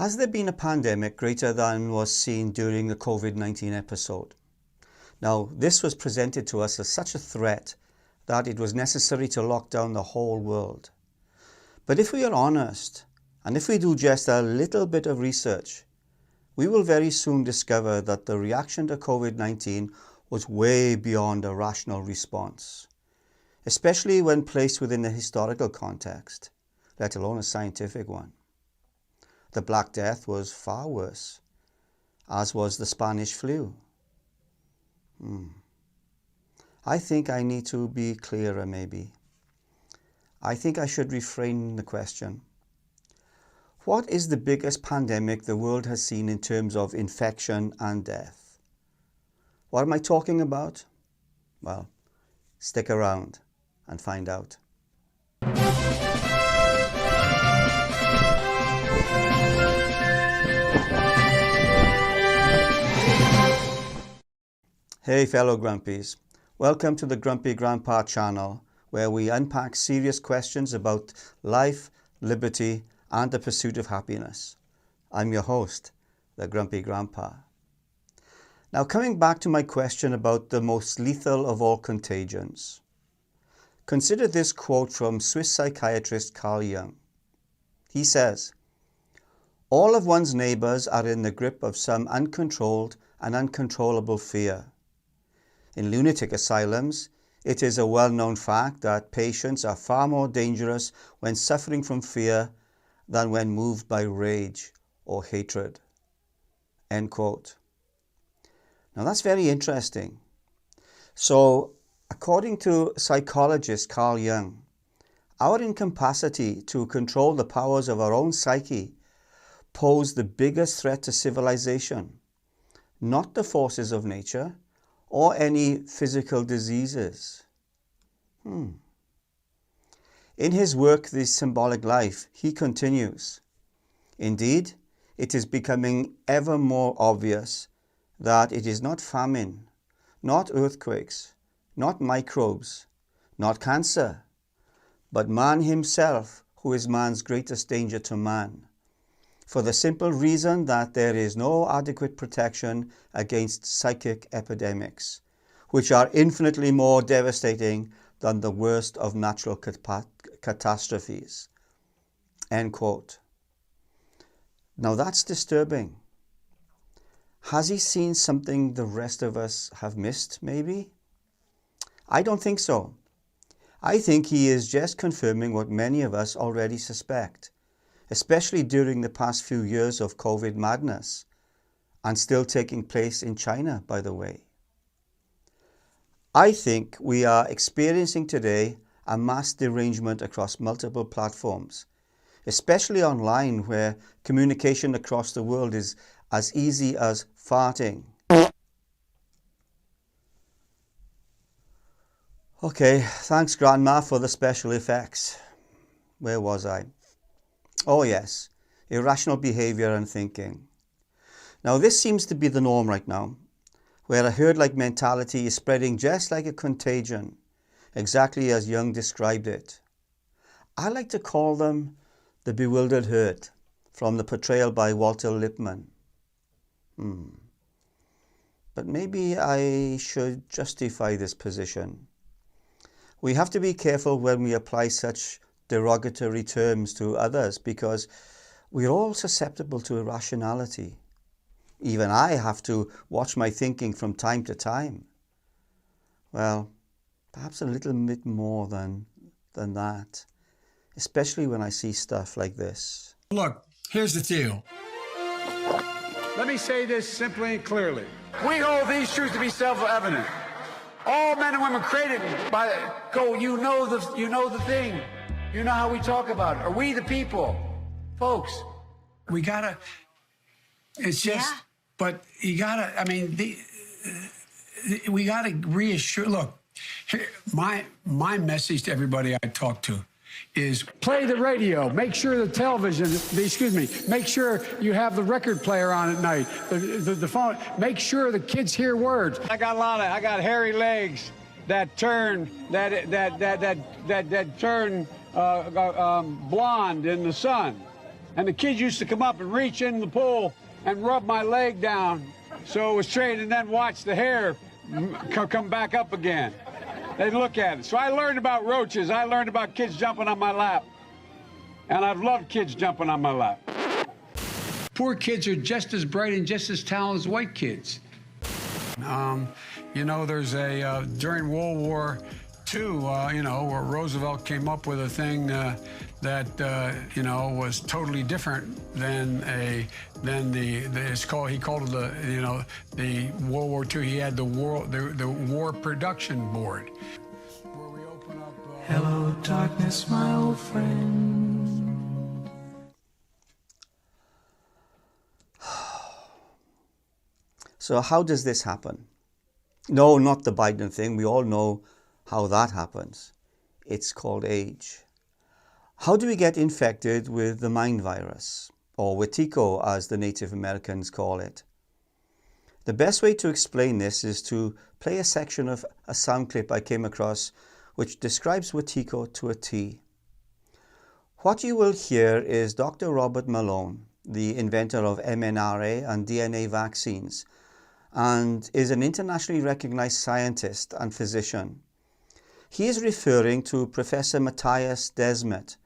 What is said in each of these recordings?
Has there been a pandemic greater than was seen during the COVID-19 episode? Now, this was presented to us as such a threat that it was necessary to lock down the whole world. But if we are honest, and if we do just a little bit of research, we will very soon discover that the reaction to COVID-19 was way beyond a rational response, especially when placed within a historical context, let alone a scientific one. The Black Death was far worse, as was the Spanish flu. I think I need to be clearer, maybe. I think I should reframe the question. What is the biggest pandemic the world has seen in terms of infection and death? What am I talking about? Well, stick around and find out. Hey fellow Grumpies, welcome to the Grumpy Grandpa channel, where we unpack serious questions about life, liberty and the pursuit of happiness. I'm your host, the Grumpy Grandpa. Now, coming back to my question about the most lethal of all contagions. Consider this quote from Swiss psychiatrist Carl Jung. He says, "All of one's neighbors are in the grip of some uncontrolled and uncontrollable fear. In lunatic asylums, it is a well-known fact that patients are far more dangerous when suffering from fear than when moved by rage or hatred." End quote. Now that's very interesting. So, according to psychologist Carl Jung, our incapacity to control the powers of our own psyche pose the biggest threat to civilization, not the forces of nature or any physical diseases. In his work, The Symbolic Life, he continues, "Indeed, it is becoming ever more obvious that it is not famine, not earthquakes, not microbes, not cancer, but man himself who is man's greatest danger to man, for the simple reason that there is no adequate protection against psychic epidemics, which are infinitely more devastating than the worst of natural catastrophes." End quote. Now that's disturbing. Has he seen something the rest of us have missed, maybe? I don't think so. I think he is just confirming what many of us already suspect, especially during the past few years of COVID madness, and still taking place in China, by the way. I think we are experiencing today a mass derangement across multiple platforms, especially online, where communication across the world is as easy as farting. Okay, thanks Grandma for the special effects. Where was I? Oh yes, irrational behavior and thinking. Now this seems to be the norm right now, where a herd-like mentality is spreading just like a contagion, exactly as Jung described it. I like to call them the bewildered herd, from the portrayal by Walter Lippmann. But maybe I should justify this position. We have to be careful when we apply such derogatory terms to others, because we're all susceptible to irrationality. Even I have to watch my thinking from time to time. Well, perhaps a little bit more than that, especially when I see stuff like this. Look, here's the deal. Let me say this simply and clearly. We hold these truths to be self-evident. All men and women created by you know the thing. You know how we talk about it. Are we the people? Folks. We gotta, it's just, but you gotta, I mean, we gotta reassure, look, here, my message to everybody I talk to is play the radio, make sure the television, make sure you have the record player on at night, the phone, make sure the kids hear words. I got hairy legs that turn blonde in the sun. And the kids used to come up and reach in the pool and rub my leg down so it was straight, and then watch the hair come back up again. They'd look at it. So I learned about roaches. I learned about kids jumping on my lap. And I've loved kids jumping on my lap. Poor kids are just as bright and just as talented as white kids. You know, there's during World War II, where Roosevelt came up with a thing that was totally different than he called it the World War II. He had the War Production Board, where we open up. Hello, darkness, my old friend. So how does this happen? No, not the Biden thing. We all know how that happens. It's called age. How do we get infected with the mind virus, or Wetiko as the Native Americans call it? The best way to explain this is to play a section of a sound clip I came across which describes Wetiko to a T. What you will hear is Dr. Robert Malone, the inventor of mRNA and DNA vaccines, and is an internationally recognized scientist and physician. He is referring to Professor Matthias Desmet,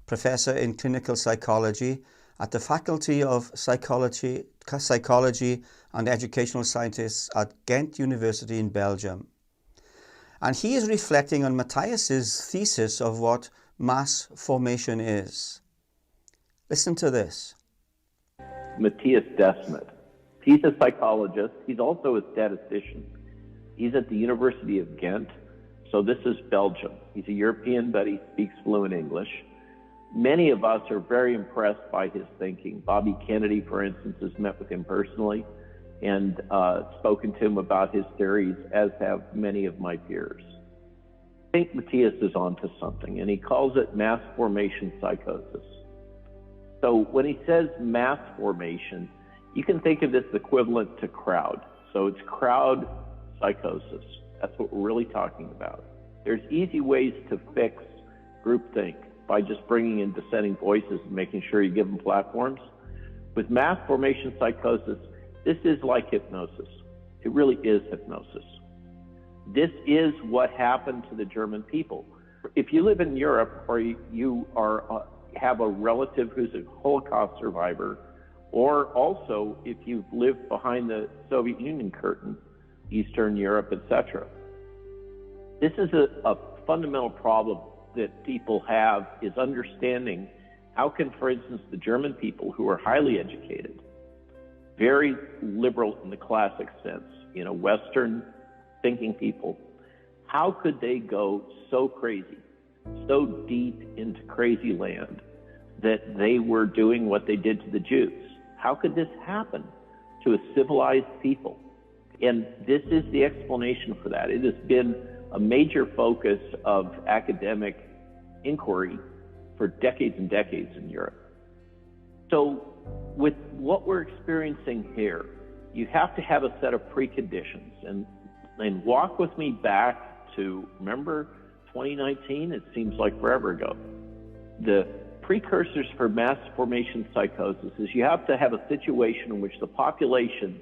professor in clinical psychology at the Faculty of Psychology and Educational Sciences at Ghent University in Belgium. And he is reflecting on Matthias's thesis of what mass formation is. Listen to this. Matthias Desmet. He's a psychologist. He's also a statistician. He's at the University of Ghent. So this is Belgium. He's a European, but he speaks fluent English. Many of us are very impressed by his thinking. Bobby Kennedy, for instance, has met with him personally and spoken to him about his theories, as have many of my peers. I think Matthias is onto something, and he calls it mass formation psychosis. So when he says mass formation, you can think of this equivalent to crowd. So it's crowd psychosis. That's what we're really talking about. There's easy ways to fix groupthink by just bringing in dissenting voices and making sure you give them platforms. With mass formation psychosis, this is like hypnosis. It really is hypnosis. This is what happened to the German people. If you live in Europe, or you have a relative who's a Holocaust survivor, or also if you've lived behind the Soviet Union curtain, Eastern Europe, etc. This is a fundamental problem that people have, is understanding how can, for instance, the German people who are highly educated, very liberal in the classic sense, Western thinking people, how could they go so crazy, so deep into crazy land that they were doing what they did to the Jews? How could this happen to a civilized people? And this is the explanation for that. It has been a major focus of academic inquiry for decades and decades in Europe. So with what we're experiencing here, you have to have a set of preconditions. And walk with me back to, remember 2019? It seems like forever ago. The precursors for mass formation psychosis is you have to have a situation in which the population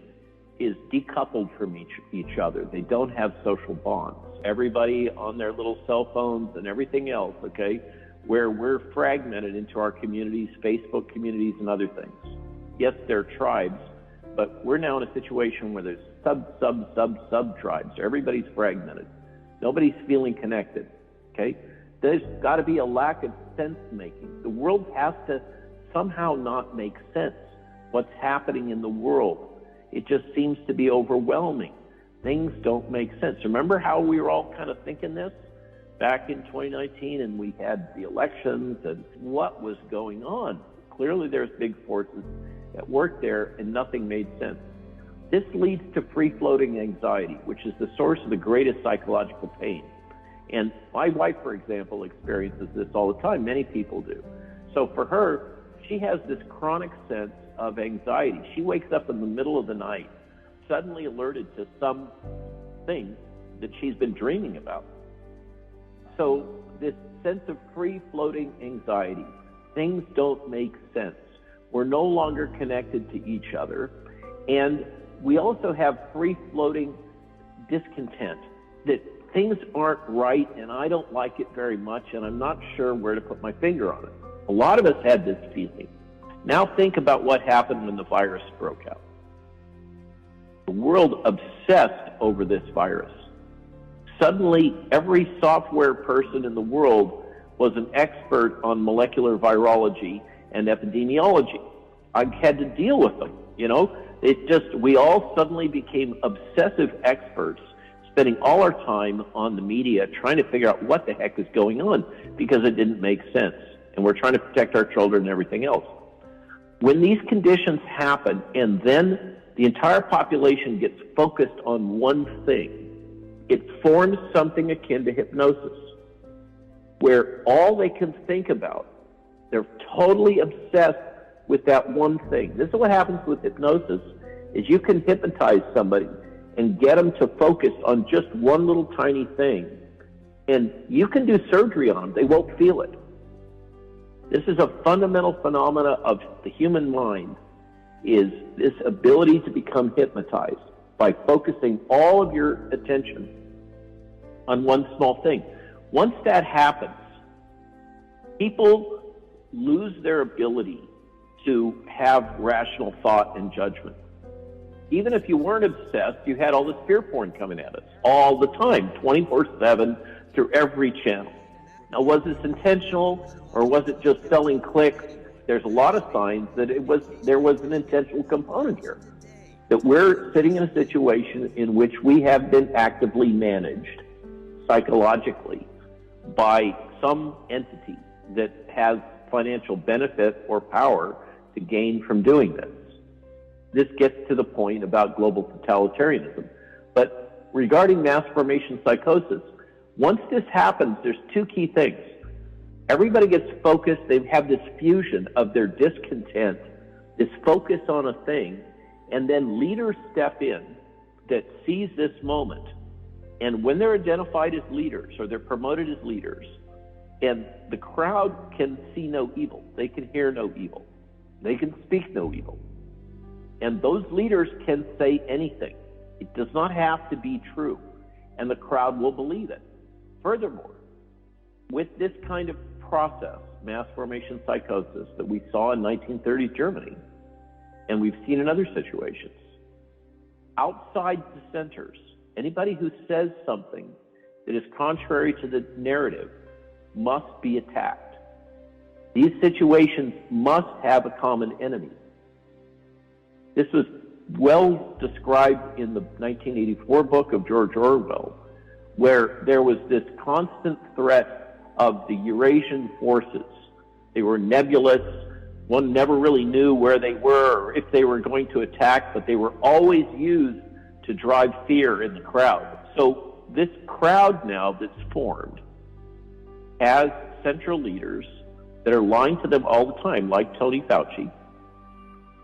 is decoupled from each other. They don't have social bonds. Everybody on their little cell phones and everything else, okay, where we're fragmented into our communities, Facebook communities and other things. Yes, they're tribes, but we're now in a situation where there's sub tribes. Everybody's fragmented. Nobody's feeling connected, okay? There's got to be a lack of sense making. The world has to somehow not make sense. What's happening in the world? It just seems to be overwhelming. Things don't make sense. Remember how we were all kind of thinking this back in 2019 and we had the elections and what was going on? Clearly there's big forces at work there and nothing made sense. This leads to free-floating anxiety, which is the source of the greatest psychological pain. And my wife, for example, experiences this all the time. Many people do. So for her, she has this chronic sense of anxiety. She wakes up in the middle of the night, suddenly alerted to something that she's been dreaming about. So this sense of free-floating anxiety, things don't make sense. We're no longer connected to each other. And we also have free-floating discontent that things aren't right and I don't like it very much and I'm not sure where to put my finger on it. A lot of us had this feeling. Now think about what happened when the virus broke out. The world obsessed over this virus. Suddenly, every software person in the world was an expert on molecular virology and epidemiology. I had to deal with them, you know? We all suddenly became obsessive experts, spending all our time on the media trying to figure out what the heck is going on because it didn't make sense. And we're trying to protect our children and everything else. When these conditions happen and then the entire population gets focused on one thing, it forms something akin to hypnosis, where all they can think about, they're totally obsessed with that one thing. This is what happens with hypnosis, is you can hypnotize somebody and get them to focus on just one little tiny thing. And you can do surgery on them. They won't feel it. This is a fundamental phenomena of the human mind, is this ability to become hypnotized by focusing all of your attention on one small thing. Once that happens, people lose their ability to have rational thought and judgment. Even if you weren't obsessed, you had all this fear porn coming at us all the time, 24/7, through every channel. Now, was this intentional or was it just selling clicks? There's a lot of signs that there was an intentional component here, that we're sitting in a situation in which we have been actively managed psychologically by some entity that has financial benefit or power to gain from doing this. This gets to the point about global totalitarianism. But regarding mass formation psychosis, once this happens, there's two key things. Everybody gets focused. They have this fusion of their discontent, this focus on a thing, and then leaders step in that seize this moment. And when they're identified as leaders or they're promoted as leaders, and the crowd can see no evil, they can hear no evil, they can speak no evil. And those leaders can say anything. It does not have to be true, and the crowd will believe it. Furthermore, with this kind of process, mass formation psychosis, that we saw in 1930s Germany, and we've seen in other situations, outside dissenters, anybody who says something that is contrary to the narrative must be attacked. These situations must have a common enemy. This was well described in the 1984 book of George Orwell, where there was this constant threat of the Eurasian forces. They were nebulous. One never really knew where they were or if they were going to attack, but they were always used to drive fear in the crowd. So this crowd now that's formed has central leaders that are lying to them all the time, like Tony Fauci.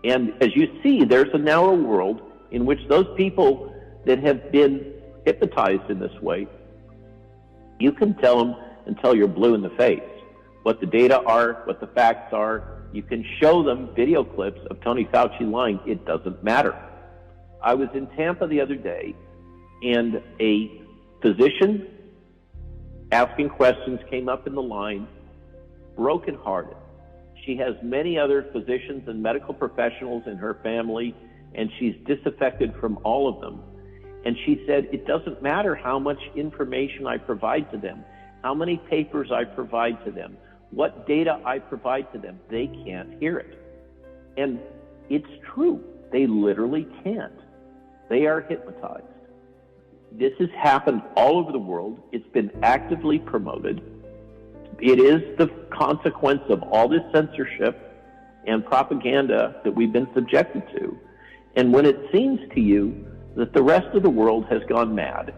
And as you see, there's a narrow world in which those people that have been hypnotized in this way, you can tell them until you're blue in the face what the data are, what the facts are. You can show them video clips of Tony Fauci lying. It doesn't matter. I was in Tampa the other day, and a physician asking questions came up in the line, brokenhearted. She has many other physicians and medical professionals in her family, and she's disaffected from all of them. And she said, it doesn't matter how much information I provide to them, how many papers I provide to them, what data I provide to them, they can't hear it. And it's true. They literally can't. They are hypnotized. This has happened all over the world. It's been actively promoted. It is the consequence of all this censorship and propaganda that we've been subjected to. And when it seems to you that the rest of the world has gone mad,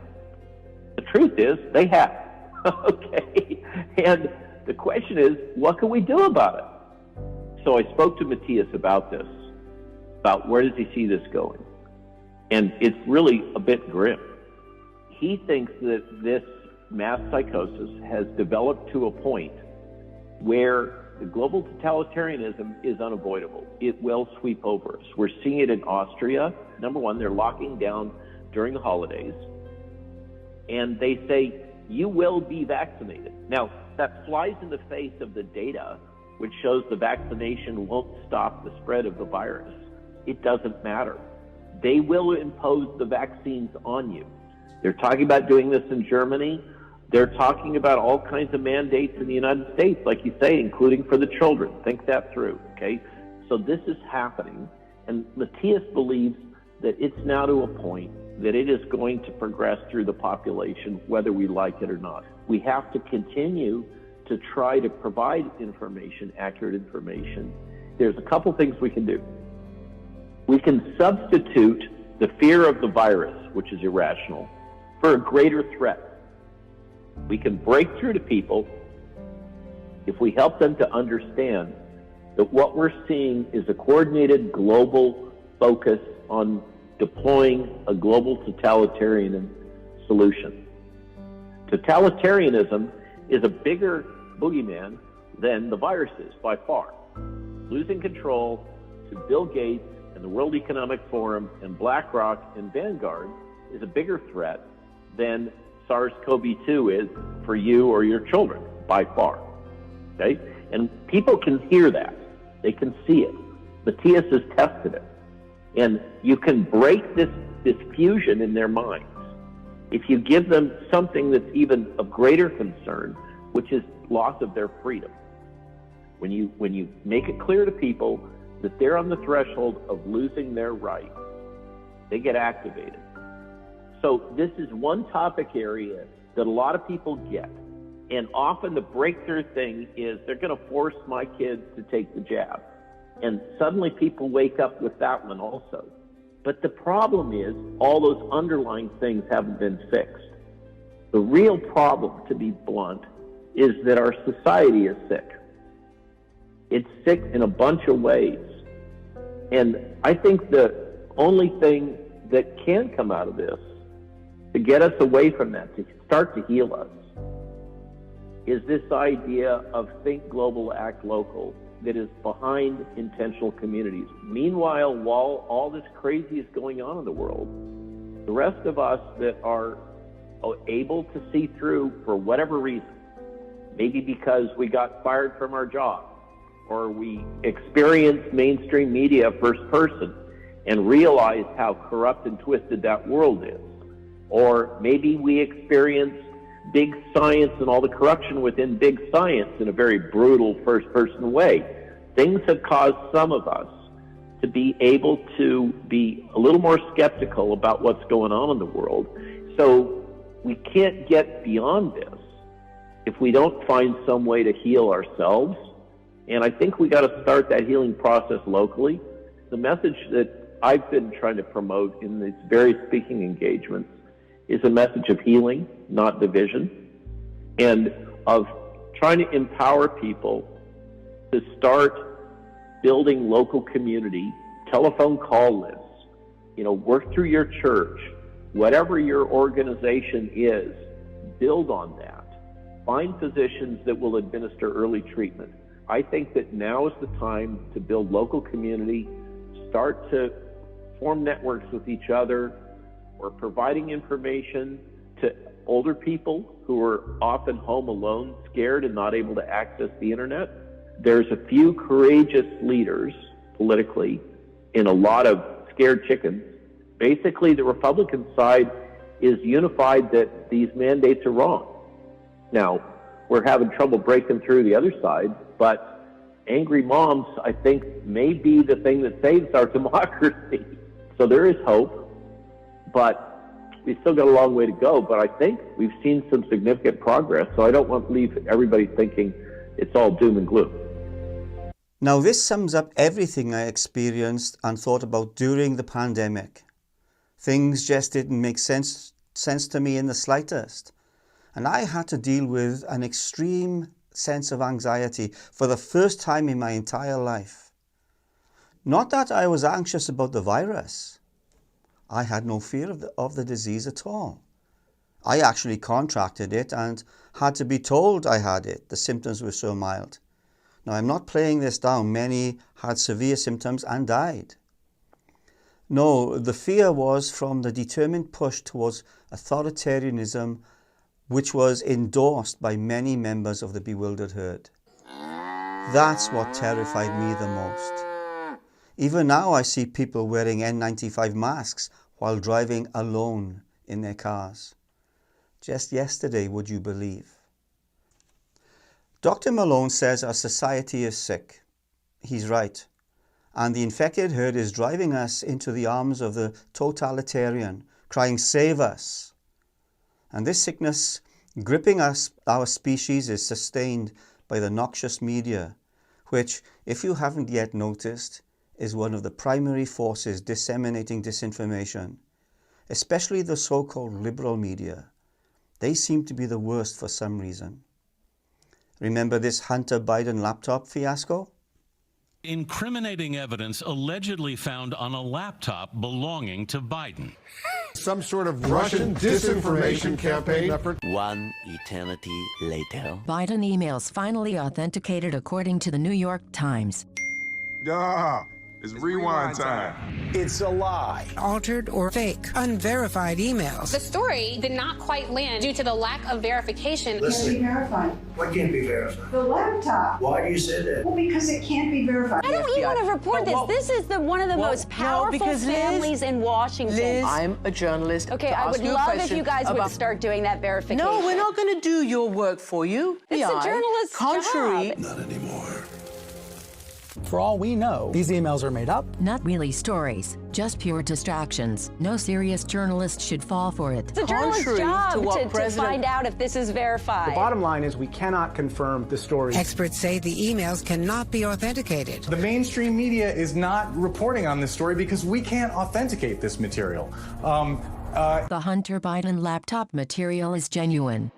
the truth is they have. Okay? And the question is, what can we do about it? So I spoke to Matthias about this, about where does he see this going? And it's really a bit grim. He thinks that this mass psychosis has developed to a point where The global totalitarianism is unavoidable. It will sweep over us. We're seeing it in Austria. Number one, they're locking down during the holidays. And they say, you will be vaccinated. Now, that flies in the face of the data, which shows the vaccination won't stop the spread of the virus. It doesn't matter. They will impose the vaccines on you. They're talking about doing this in Germany. They're talking about all kinds of mandates in the United States, like you say, including for the children. Think that through, okay? So this is happening, and Matthias believes that it's now to a point that it is going to progress through the population, whether we like it or not. We have to continue to try to provide information, accurate information. There's a couple things we can do. We can substitute the fear of the virus, which is irrational, for a greater threat. We can break through to people if we help them to understand that what we're seeing is a coordinated global focus on deploying a global totalitarian solution. Totalitarianism is a bigger boogeyman than the virus is by far. Losing control to Bill Gates and the World Economic Forum and BlackRock and Vanguard is a bigger threat than SARS-CoV-2 is for you or your children by far. Okay? And people can hear that. They can see it. Matthias has tested it. And you can break this fusion in their minds if you give them something that's even of greater concern, which is loss of their freedom. When you make it clear to people that they're on the threshold of losing their rights, they get activated. So this is one topic area that a lot of people get. And often the breakthrough thing is they're going to force my kids to take the jab. And suddenly people wake up with that one also. But the problem is all those underlying things haven't been fixed. The real problem, to be blunt, is that our society is sick. It's sick in a bunch of ways. And I think the only thing that can come out of this to get us away from that, to start to heal us, is this idea of think global, act local, that is behind intentional communities. Meanwhile, while all this crazy is going on in the world, the rest of us that are able to see through for whatever reason, maybe because we got fired from our job, or we experienced mainstream media first person and realized how corrupt and twisted that world is, or maybe we experienced big science and all the corruption within big science in a very brutal first-person way. Things have caused some of us to be able to be a little more skeptical about what's going on in the world. So we can't get beyond this if we don't find some way to heal ourselves. And I think we got to start that healing process locally. The message that I've been trying to promote in these various speaking engagements is a message of healing, not division, and of trying to empower people to start building local community, telephone call lists, work through your church, whatever your organization is, build on that. Find physicians that will administer early treatment. I think that now is the time to build local community, start to form networks with each other, or providing information to older people who are often home alone, scared and not able to access the internet. There's a few courageous leaders politically in a lot of scared chickens. Basically, the Republican side is unified that these mandates are wrong. Now, we're having trouble breaking through the other side, but angry moms, I think, may be the thing that saves our democracy. So there is hope. But we still got a long way to go. But I think we've seen some significant progress. So I don't want to leave everybody thinking it's all doom and gloom. Now, this sums up everything I experienced and thought about during the pandemic. Things just didn't make sense to me in the slightest. And I had to deal with an extreme sense of anxiety for the first time in my entire life. Not that I was anxious about the virus. I had no fear of the disease at all. I actually contracted it and had to be told I had it. The symptoms were so mild. Now, I'm not playing this down. Many had severe symptoms and died. No, the fear was from the determined push towards authoritarianism, which was endorsed by many members of the bewildered herd. That's what terrified me the most. Even now, I see people wearing N95 masks while driving alone in their cars. Just yesterday, would you believe? Dr. Malone says our society is sick. He's right. And the infected herd is driving us into the arms of the totalitarian, crying, "Save us." And this sickness gripping us, our species, is sustained by the noxious media, which, if you haven't yet noticed, is one of the primary forces disseminating disinformation, especially the so-called liberal media. They seem to be the worst for some reason. Remember this Hunter Biden laptop fiasco? Incriminating evidence allegedly found on a laptop belonging to Biden. Some sort of Russian disinformation campaign effort. One eternity later. Biden emails finally authenticated according to the New York Times. It's rewind time. It's a lie. Altered or fake, unverified emails. The story did not quite land due to the lack of verification. Can't be verified. What can't be verified? The laptop. Why do you say that? Well, because it can't be verified. Why don't you want to report this? This is one of the most powerful families in Washington. Liz, I'm a journalist. Okay, I would love if you guys would start doing that verification. No, we're not going to do your work for you. It's a journalist's job. Not anymore. For all we know, these emails are made up. Not really stories, just pure distractions. No serious journalist should fall for it. It's a journalist's job to find out if this is verified. The bottom line is we cannot confirm the story. Experts say the emails cannot be authenticated. The mainstream media is not reporting on this story because we can't authenticate this material. The Hunter Biden laptop material is genuine.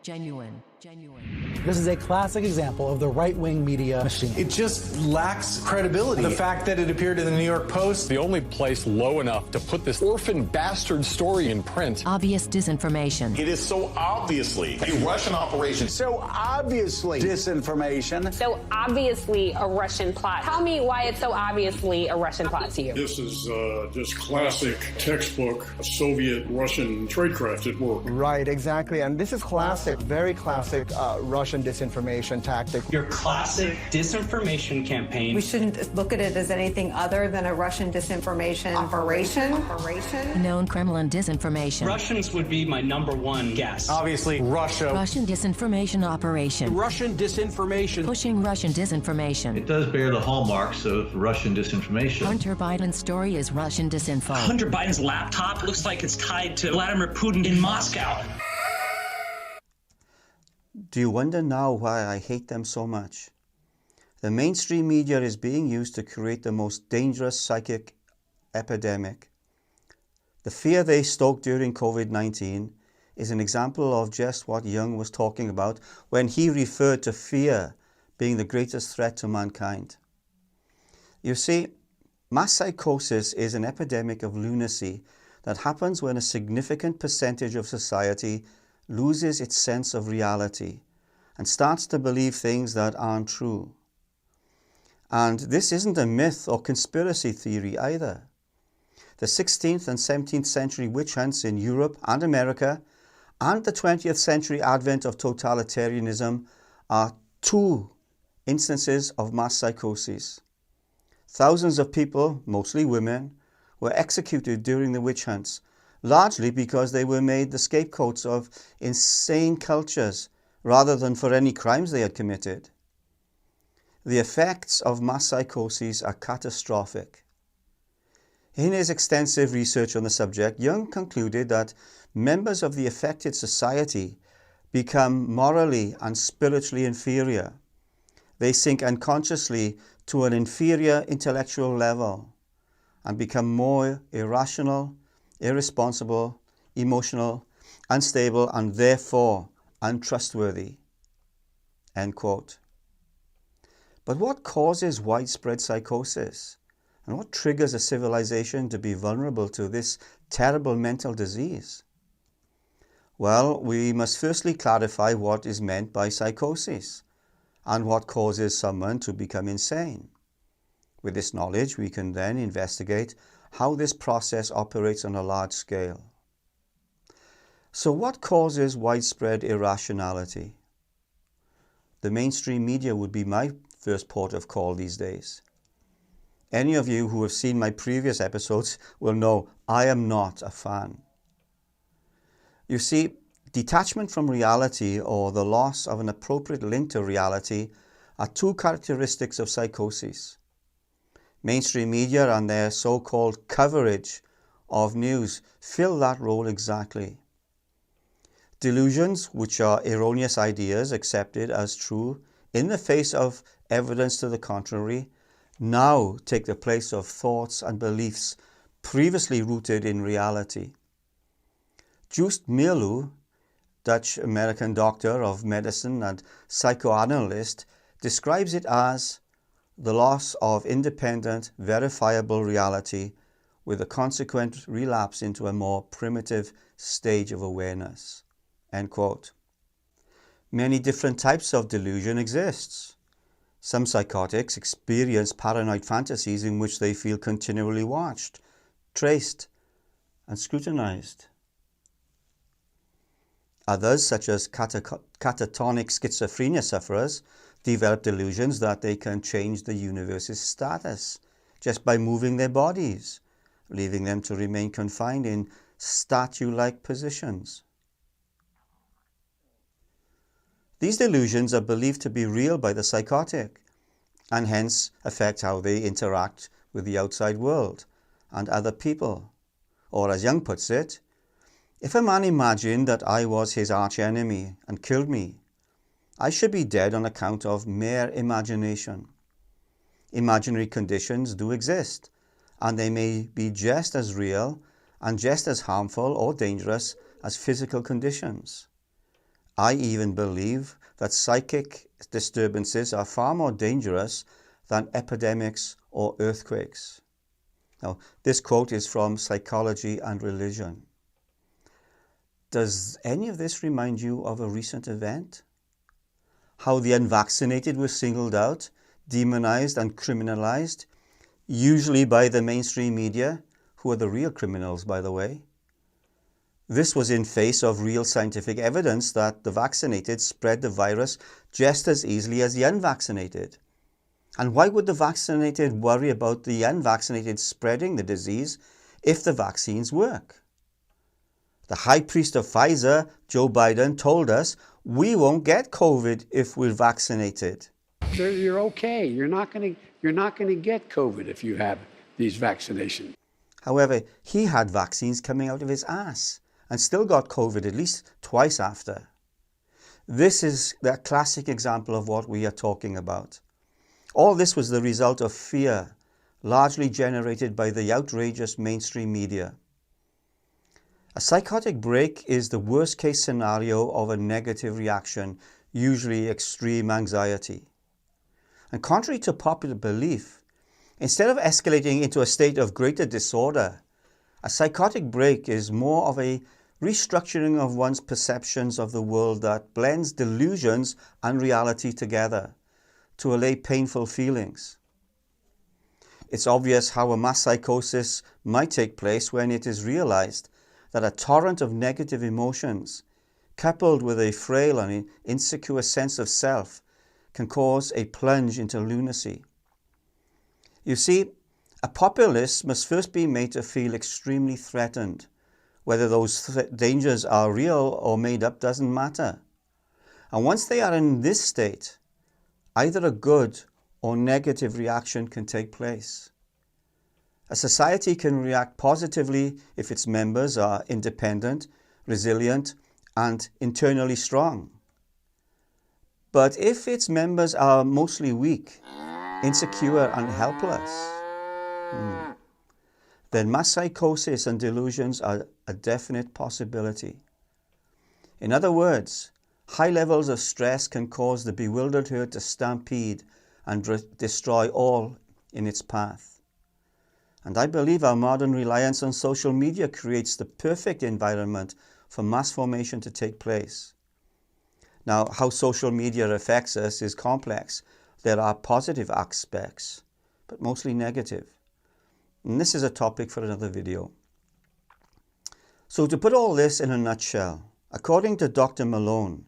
This is a classic example of the right-wing media machine. It just lacks credibility. The fact that it appeared in the New York Post, the only place low enough to put this orphan bastard story in print. Obvious disinformation. It is so obviously a Russian operation. So obviously disinformation. So obviously a Russian plot. Tell me why it's so obviously a Russian plot to you. This is just classic textbook Soviet-Russian tradecraft at work. Right, exactly. And this is classic, very classic Russian disinformation tactic. Your classic disinformation campaign. We shouldn't look at it as anything other than a Russian disinformation operation. Known Kremlin disinformation. Russians would be my #1 guess. Obviously, Russia. Russian disinformation operation. Russian disinformation. Pushing Russian disinformation. It does bear the hallmarks of Russian disinformation. Hunter Biden's story is Russian disinfo. Hunter Biden's laptop looks like it's tied to Vladimir Putin in Moscow. Do you wonder now why I hate them so much? The mainstream media is being used to create the most dangerous psychic epidemic. The fear they stoked during COVID-19 is an example of just what Jung was talking about when he referred to fear being the greatest threat to mankind. You see, mass psychosis is an epidemic of lunacy that happens when a significant percentage of society loses its sense of reality and starts to believe things that aren't true. And this isn't a myth or conspiracy theory either. The 16th and 17th century witch hunts in Europe and America and the 20th century advent of totalitarianism are two instances of mass psychosis. Thousands of people, mostly women, were executed during the witch hunts, largely because they were made the scapegoats of insane cultures rather than for any crimes they had committed. The effects of mass psychosis are catastrophic. In his extensive research on the subject, Jung concluded that members of the affected society become morally and spiritually inferior. They sink unconsciously to an inferior intellectual level and become more irrational, irresponsible, emotional, unstable, and therefore untrustworthy. End quote. But what causes widespread psychosis? And what triggers a civilization to be vulnerable to this terrible mental disease? Well, we must firstly clarify what is meant by psychosis and what causes someone to become insane. With this knowledge, we can then investigate how this process operates on a large scale. So what causes widespread irrationality? The mainstream media would be my first port of call these days. Any of you who have seen my previous episodes will know I am not a fan. You see, detachment from reality or the loss of an appropriate link to reality are two characteristics of psychosis. Mainstream media and their so-called coverage of news fill that role exactly. Delusions, which are erroneous ideas accepted as true in the face of evidence to the contrary, now take the place of thoughts and beliefs previously rooted in reality. Joost Meerloo, Dutch-American doctor of medicine and psychoanalyst, describes it as the loss of independent, verifiable reality with a consequent relapse into a more primitive stage of awareness. End quote. Many different types of delusion exists. Some psychotics experience paranoid fantasies in which they feel continually watched, traced, and scrutinized. Others, such as catatonic schizophrenia sufferers, develop delusions that they can change the universe's status just by moving their bodies, leaving them to remain confined in statue-like positions. These delusions are believed to be real by the psychotic, and hence affect how they interact with the outside world and other people. Or as Jung puts it, if a man imagined that I was his archenemy and killed me, I should be dead on account of mere imagination. Imaginary conditions do exist, and they may be just as real and just as harmful or dangerous as physical conditions. I even believe that psychic disturbances are far more dangerous than epidemics or earthquakes. Now, this quote is from Psychology and Religion. Does any of this remind you of a recent event? How the unvaccinated were singled out, demonized and criminalized, usually by the mainstream media, who are the real criminals, by the way. This was in face of real scientific evidence that the vaccinated spread the virus just as easily as the unvaccinated. And why would the vaccinated worry about the unvaccinated spreading the disease if the vaccines work? The high priest of Pfizer, Joe Biden, told us we won't get COVID if we're vaccinated. You're okay. You're not going to get COVID if you have these vaccinations. However, he had vaccines coming out of his ass and still got COVID at least twice after. This is the classic example of what we are talking about. All this was the result of fear, largely generated by the outrageous mainstream media. A psychotic break is the worst case scenario of a negative reaction, usually extreme anxiety. And contrary to popular belief, instead of escalating into a state of greater disorder, a psychotic break is more of a restructuring of one's perceptions of the world that blends delusions and reality together to allay painful feelings. It's obvious how a mass psychosis might take place when it is realized that a torrent of negative emotions, coupled with a frail and insecure sense of self, can cause a plunge into lunacy. You see, a populace must first be made to feel extremely threatened. Whether those dangers are real or made up doesn't matter. And once they are in this state, either a good or negative reaction can take place. A society can react positively if its members are independent, resilient, and internally strong. But if its members are mostly weak, insecure, and helpless, then mass psychosis and delusions are a definite possibility. In other words, high levels of stress can cause the bewildered herd to stampede and destroy all in its path. And I believe our modern reliance on social media creates the perfect environment for mass formation to take place. Now, how social media affects us is complex. There are positive aspects, but mostly negative. And this is a topic for another video. So to put all this in a nutshell, according to Dr. Malone,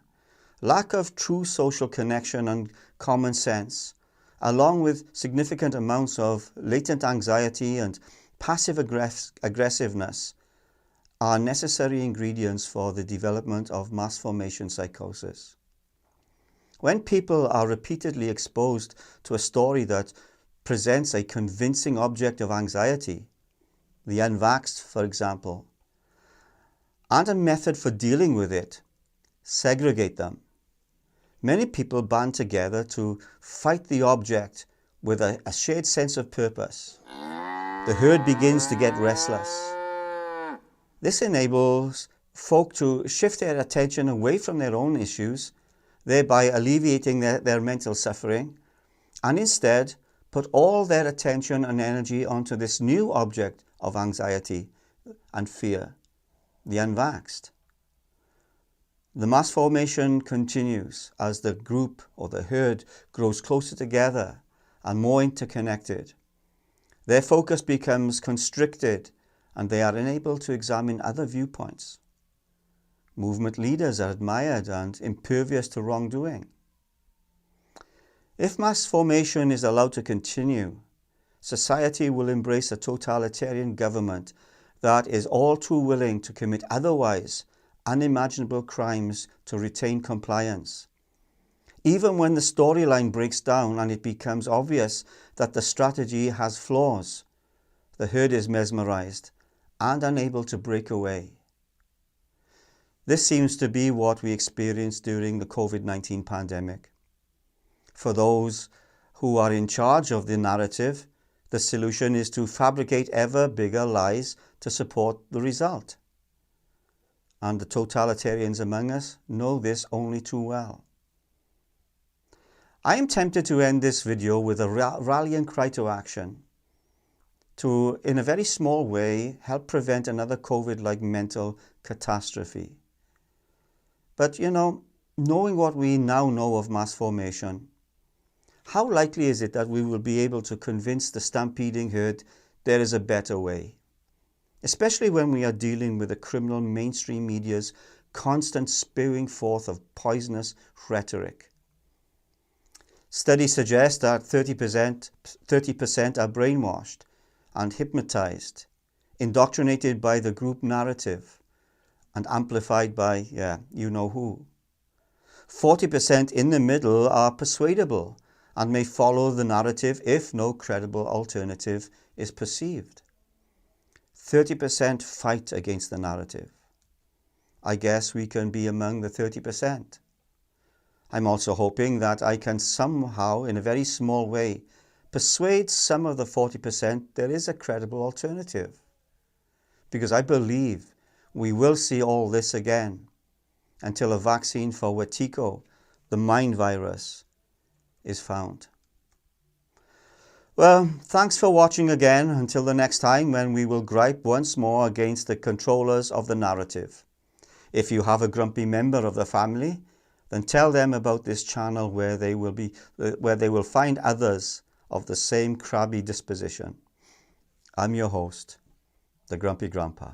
lack of true social connection and common sense, along with significant amounts of latent anxiety and passive aggressiveness, are necessary ingredients for the development of mass formation psychosis. When people are repeatedly exposed to a story that presents a convincing object of anxiety, the unvaxxed, for example, and a method for dealing with it, segregate them. Many people band together to fight the object with a shared sense of purpose. The herd begins to get restless. This enables folk to shift their attention away from their own issues, thereby alleviating their mental suffering, and instead put all their attention and energy onto this new object of anxiety and fear, the unvaxxed. The mass formation continues as the group or the herd grows closer together and more interconnected. Their focus becomes constricted and they are unable to examine other viewpoints. Movement leaders are admired and impervious to wrongdoing. If mass formation is allowed to continue, society will embrace a totalitarian government that is all too willing to commit otherwise unimaginable crimes to retain compliance. Even when the storyline breaks down and it becomes obvious that the strategy has flaws, the herd is mesmerized and unable to break away. This seems to be what we experienced during the COVID-19 pandemic. For those who are in charge of the narrative, the solution is to fabricate ever bigger lies to support the result. And the totalitarians among us know this only too well. I am tempted to end this video with a rallying cry to action to, in a very small way, help prevent another COVID-like mental catastrophe. But, knowing what we now know of mass formation, how likely is it that we will be able to convince the stampeding herd there is a better way? Especially when we are dealing with the criminal mainstream media's constant spewing forth of poisonous rhetoric. Studies suggest that 30% are brainwashed and hypnotized, indoctrinated by the group narrative, and amplified by, you know who. 40% in the middle are persuadable and may follow the narrative if no credible alternative is perceived. 30% fight against the narrative. I guess we can be among the 30%. I'm also hoping that I can somehow, in a very small way, persuade some of the 40% there is a credible alternative. Because I believe we will see all this again until a vaccine for Wetiko, the mind virus, is found. Well, thanks for watching again until the next time when we will gripe once more against the controllers of the narrative. If you have a grumpy member of the family, then tell them about this channel where they will find others of the same crabby disposition. I'm your host, the Grumpy Grandpa.